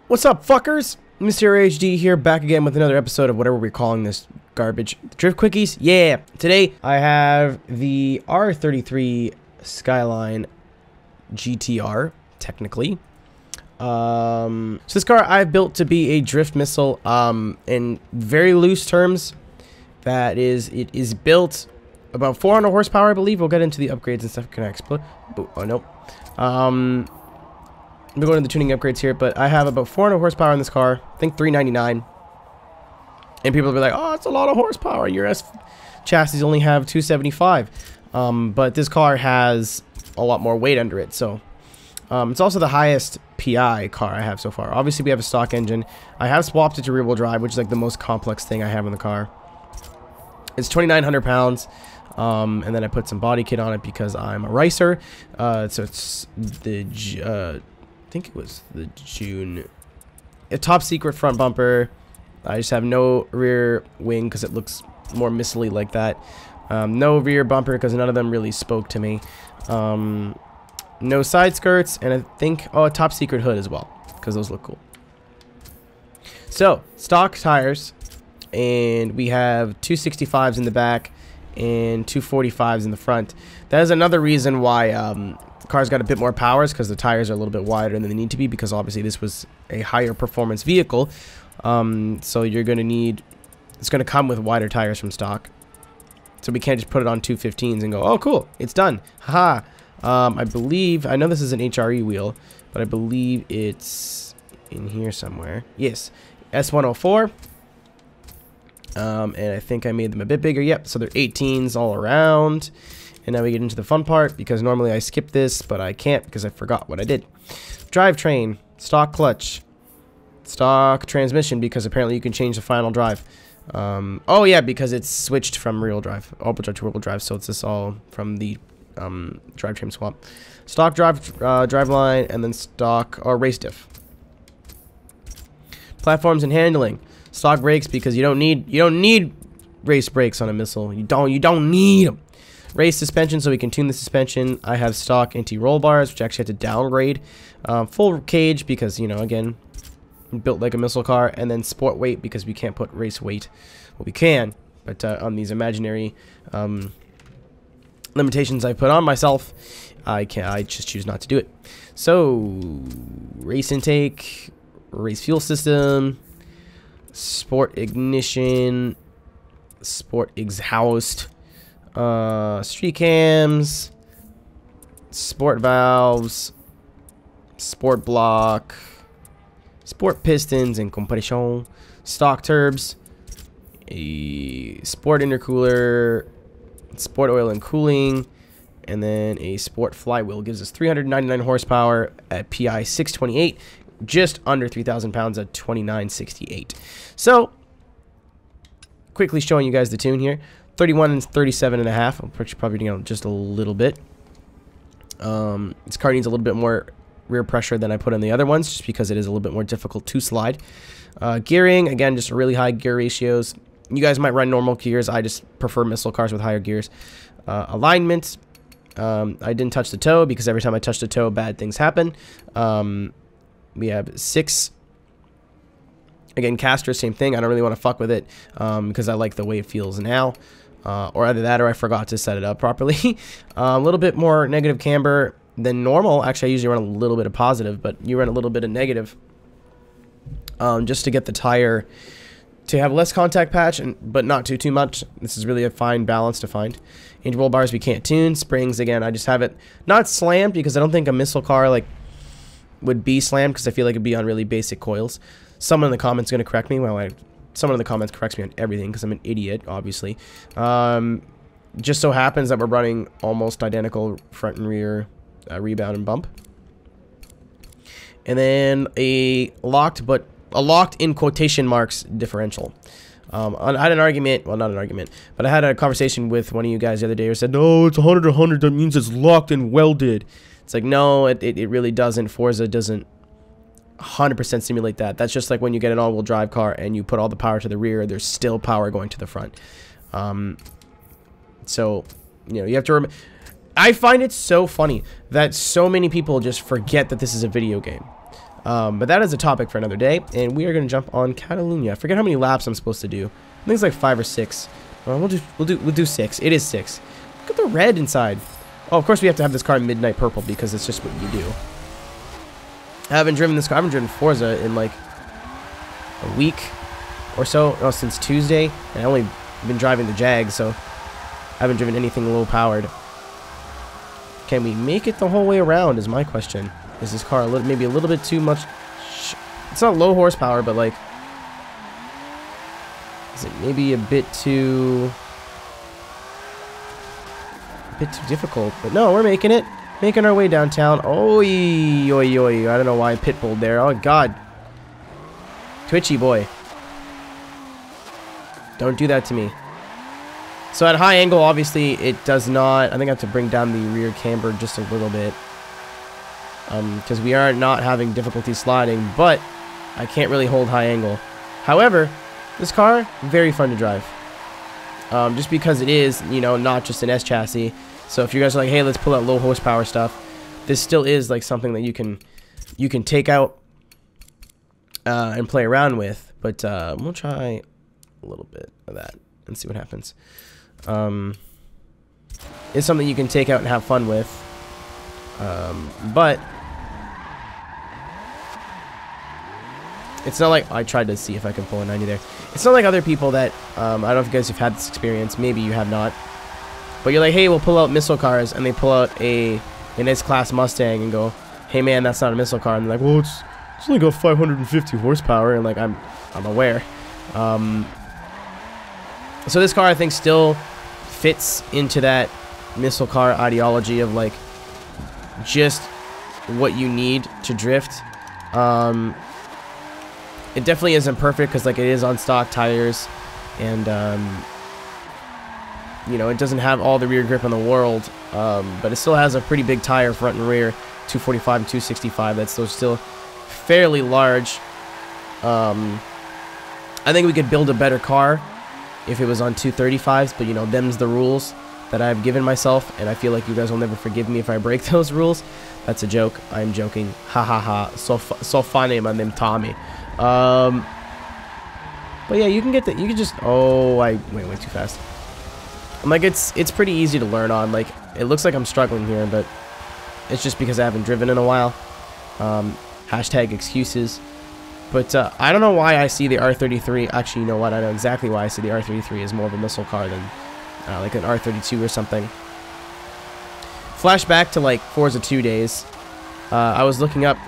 What's up, fuckers? MrAeroHD here, back again with another episode of whatever we're calling this garbage. Drift Quickies? Yeah! Today, I have the R33 Skyline GTR, technically. So this car I've built to be a drift missile, in very loose terms. That is, it is built about 400 horsepower, I believe. We'll get into the upgrades and stuff. Can I explode? Oh, nope. We're going to the tuning upgrades here, but I have about 400 horsepower in this car. I think 399. And people will be like, oh, it's a lot of horsepower. Your S chassis only have 275. But this car has a lot more weight under it. So it's also the highest PI car I have so far. Obviously, we have a stock engine. I have swapped it to rear-wheel drive, which is like the most complex thing I have in the car. It's 2,900 pounds. And then I put some body kit on it because I'm a racer. So it's the I think it was the June. A top secret front bumper. I just have no rear wing because it looks more missily like that. No rear bumper because none of them really spoke to me. No side skirts, and I think, oh, a top secret hood as well because those look cool. So, stock tires, and we have 265s in the back and 245s in the front. That is another reason why the car's got a bit more powers, because the tires are a little bit wider than they need to be, because obviously this was a higher performance vehicle. So you're going to need, it's going to come with wider tires from stock. So we can't just put it on 215s and go, oh cool, it's done. Haha. I believe, I know this is an HRE wheel, but I believe it's in here somewhere. Yes, S104. And I think I made them a bit bigger. Yep, so they're 18s all around. And now we get into the fun part, because normally I skip this, but I can't because I forgot what I did. Drivetrain, stock clutch, stock transmission, because apparently you can change the final drive. Oh yeah, because it's switched from rear-wheel drive, all-wheel drive to rear-wheel drive, so it's this all from the drivetrain swap. Stock drive line, and then stock or race diff. Platforms and handling. Stock brakes, because you don't need race brakes on a missile. You don't need them. Race suspension, so we can tune the suspension. I have stock anti-roll bars, which I actually had to downgrade. Full cage, because, you know, again, built like a missile car. And then sport weight, because we can't put race weight. Well, we can, but on these imaginary limitations I put on myself, I just choose not to do it. So, race intake, race fuel system, sport ignition, sport exhaust, street cams, sport valves, sport block, sport pistons and compression, stock turbs, a sport intercooler, sport oil and cooling, and then a sport flywheel. Gives us 399 horsepower at PI 628, just under 3,000 pounds at 2968. So, quickly showing you guys the tune here. 31 and 37 and a half. I'm probably doing just a little bit. This car needs a little bit more rear pressure than I put in the other ones, just because it is a little bit more difficult to slide. Gearing, again, just really high gear ratios. You guys might run normal gears. I just prefer missile cars with higher gears. Alignment. I didn't touch the toe, because every time I touch the toe, bad things happen. We have 6. Again, caster, same thing. I don't really want to fuck with it, because I like the way it feels now. Or either that, or I forgot to set it up properly. A little bit more negative camber than normal. Actually, I usually run a little bit of positive, but you run a little bit of negative, just to get the tire to have less contact patch, but not too much. This is really a fine balance to find. Anti-roll bars we can't tune. Springs, again, I just have it not slammed, because I don't think a missile car like would be slammed, because I feel like it'd be on really basic coils. Someone in the comments is going to correct me. Well, someone in the comments corrects me on everything, because I'm an idiot, obviously. Just so happens that we're running almost identical front and rear rebound and bump. And then a locked in quotation marks differential. I had an argument, well, not an argument, but I had a conversation with one of you guys the other day who said, no, it's 100 to 100, that means it's locked and welded. It's like, no, it really doesn't. Forza doesn't 100% simulate that. That's just like when you get an all-wheel drive car and you put all the power to the rear, there's still power going to the front. So, you know, you have to remember. I find it so funny that so many people just forget that this is a video game. But that is a topic for another day, and we are going to jump on Catalunya. I forget how many laps I'm supposed to do. I think it's like 5 or 6. We'll do 6. It is 6. Look at the red inside. Oh, of course we have to have this car in midnight purple because it's just what you do. I haven't driven this car. I haven't driven Forza in like a week or so. No, since Tuesday. And I only been driving the Jag, so I haven't driven anything low powered. Can we make it the whole way around is my question. Is this car maybe a little bit too much? It's not low horsepower, but like, is it maybe a bit too difficult? But no, we're making it. Making our way downtown. Oi, oi, oi. I don't know why I pitbulled there. Oh, God. Twitchy boy. Don't do that to me. So at high angle, obviously, it does not... I think I have to bring down the rear camber just a little bit. Because we are not having difficulty sliding, but I can't really hold high angle. However, this car, very fun to drive. Just because it is, you know, not just an S chassis. So if you guys are like, hey, let's pull out low horsepower stuff, this still is like something that you can take out and play around with. But we'll try a little bit of that and see what happens. It's something you can take out and have fun with. But it's not like... I tried to see if I can pull a 90 there. It's not like other people that... I don't know if you guys have had this experience. Maybe you have not. But you're like, hey, we'll pull out missile cars. And they pull out an S-Class Mustang and go, hey, man, that's not a missile car. And they're like, well, it's only got 550 horsepower. And, like, I'm aware. So this car, I think, still fits into that missile car ideology of, like, just what you need to drift. It definitely isn't perfect because, like, it is on stock tires, and you know, it doesn't have all the rear grip in the world, but it still has a pretty big tire front and rear, 245 and 265. That's still fairly large. I think we could build a better car if it was on 235s, but you know, them's the rules that I've given myself, and I feel like you guys will never forgive me if I break those rules. That's a joke. I'm joking. Ha ha ha. So funny, my name Tommy. But yeah, you can get that. You can just... Oh, I went way too fast. I'm like, it's pretty easy to learn on. Like, it looks like I'm struggling here, but it's just because I haven't driven in a while. Hashtag excuses. But I don't know why I see the R33. Actually, you know what? I know exactly why I see the R33 as more of a missile car than like an R32 or something. Flashback to like Forza 2 days. I was looking up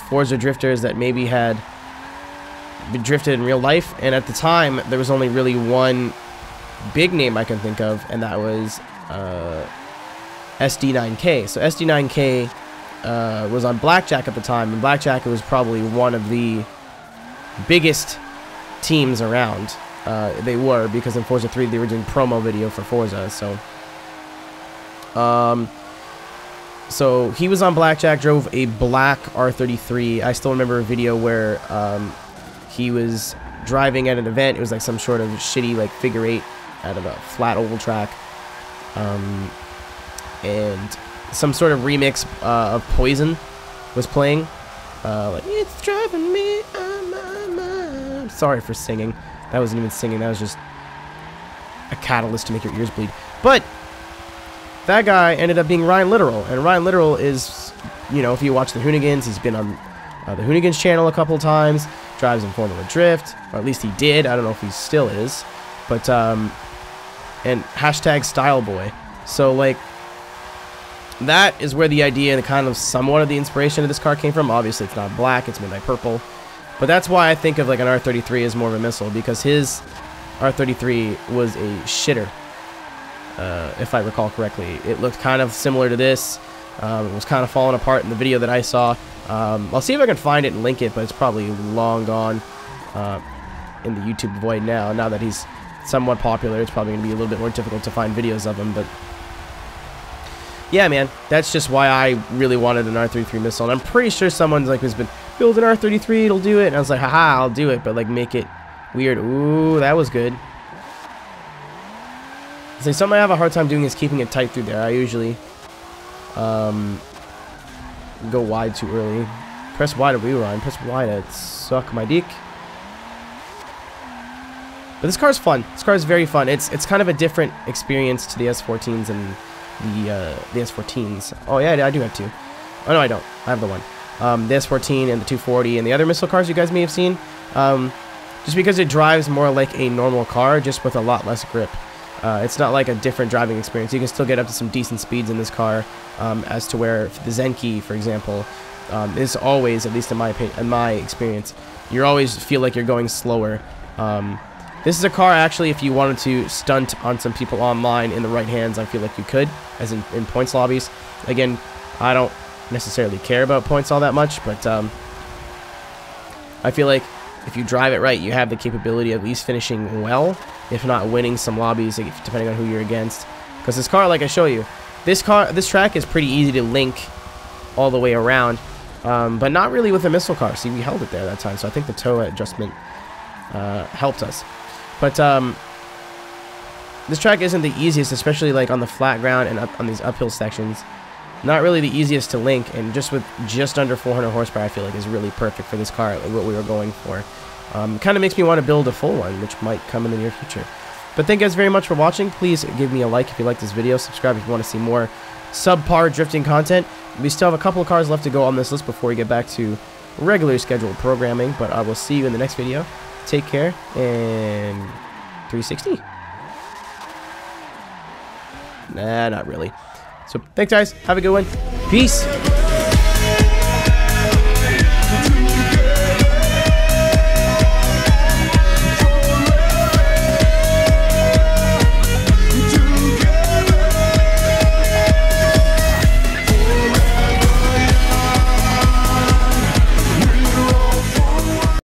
Forza drifters that maybe had been drifted in real life, and at the time there was only really one big name I can think of, and that was SD9K. So SD9K was on Blackjack at the time, and Blackjack was probably one of the biggest teams around. They were, because in Forza 3 they were doing promo video for Forza. So he was on Blackjack, drove a black R33. I still remember a video where he was driving at an event. It was like some sort of shitty like figure 8 out of a flat oval track, and some sort of remix of Poison was playing. Like, it's driving me on my mind. Sorry for singing. That wasn't even singing. That was just a catalyst to make your ears bleed. But that guy ended up being Ryan Literal, and Ryan Literal is, you know, if you watch the Hoonigans, he's been on the Hoonigans channel a couple of times. Drives in Formula Drift, or at least he did. I don't know if he still is, but and hashtag Style Boy. So like, that is where the idea and the kind of somewhat of the inspiration of this car came from. Obviously, it's not black; it's midnight purple. But that's why I think of like an R33 as more of a missile, because his R33 was a shitter. If I recall correctly, it looked kind of similar to this. It was kind of falling apart in the video that I saw. I'll see if I can find it and link it, but it's probably long gone in the YouTube void now. Now that he's somewhat popular, it's probably going to be a little bit more difficult to find videos of him. But yeah, man, that's just why I really wanted an R33 missile. And I'm pretty sure someone's like has been build an R33, it'll do it. And I was like, haha, I'll do it, but like make it weird. Ooh, that was good. So something I have a hard time doing is keeping it tight through there. I usually go wide too early Press Y to rewind. Press Y to suck my dick. But this car is fun. This car is very fun. It's kind of a different experience to the S14s and the S14s. Oh yeah, I do have two. Oh no, I don't. I have the one. The S14 and the 240 and the other missile cars you guys may have seen. Just because it drives more like a normal car, just with a lot less grip. It's not like a different driving experience. You can still get up to some decent speeds in this car, as to where the Zenki, for example, is always, at least in my opinion, in my experience, you always feel like you're going slower. This is a car, actually, if you wanted to stunt on some people online in the right hands, I feel like you could, as in points lobbies. Again, I don't necessarily care about points all that much, but I feel like if you drive it right, you have the capability of at least finishing well, if not winning some lobbies, depending on who you're against. Because this car, like I show you, this track is pretty easy to link all the way around, but not really with a missile car. See, we held it there that time, so I think the toe adjustment helped us. But this track isn't the easiest, especially like on the flat ground and on these uphill sections. Not really the easiest to link, and just with just under 400 horsepower, I feel like is really perfect for this car, like what we were going for. Kind of makes me want to build a full one, which might come in the near future. But thank you guys very much for watching. Please give me a like if you like this video. Subscribe if you want to see more subpar drifting content. We still have a couple of cars left to go on this list before we get back to regular scheduled programming, but I will see you in the next video. Take care, and 360? Nah, not really. So, thanks guys. Have a good one. Peace.